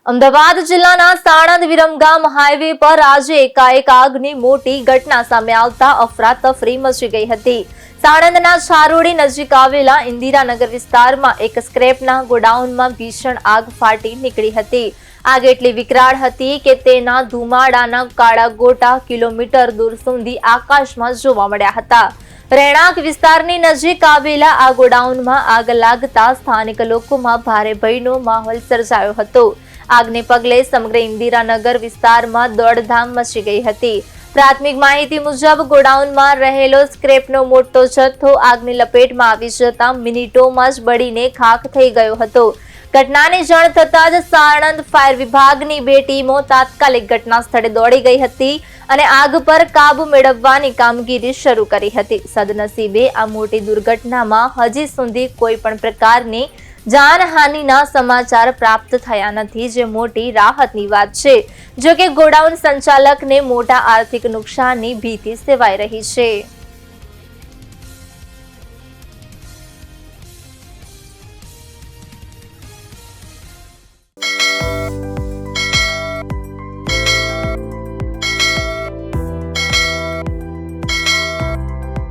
અમદાવાદ જિલ્લાના સાણંદ વિરમગામ હાઈવે પર આજે એકાએક આગની મોટી ઘટના સામે આવતા અફરાતફરી મચી ગઈ હતી। સાણંદના છારોડી નજીક આવેલા ઇન્દિરાનગર વિસ્તારમાં એક સ્ક્રેપના ગોડાઉનમાં ભીષણ આગ ફાટી નીકળી હતી। આગ એટલી વિકરાળ હતી કે તેના ધુમાડાના કાળા ગોટા કિલોમીટર દૂર સુધી આકાશમાં જોવા મળ્યા હતા। રહેણાંક વિસ્તારની નજીક આવેલા આ ગોડાઉનમાં આગ લાગતા સ્થાનિક લોકોમાં ભારે ભયનો માહોલ સર્જાયો હતો। આગને પગલે સમગ્ર ઇન્દિરાનગર વિસ્તારમાં દોડધામ મચી ગઈ હતી। પ્રાથમિક માહિતી મુજબ ગોડાઉનમાં રહેલો સ્ક્રેપનો મોટો જથ્થો આગની લપેટમાં આવી જતા મિનિટોમાં જ બળીને ખાખ થઈ ગયો હતો। ઘટનાની જાણ થતાં જ સાણંદ ફાયર વિભાગની 2 ટીમો તાત્કાલિક ઘટના સ્થળે દોડી ગઈ હતી અને આગ પર કાબુ મેળવવાની કામગીરી શરૂ કરી હતી। સદનસીબે આ મોટી દુર્ઘટનામાં હજી સુધી કોઈ પણ પ્રકારની જાનહાનિના સમાચાર પ્રાપ્ત થયા નથી, જે મોટી રાહતની વાત છે। જો કે ગોડાઉન સંચાલકને મોટા આર્થિક નુકસાનની ભીતિ સેવાઈ રહી છે।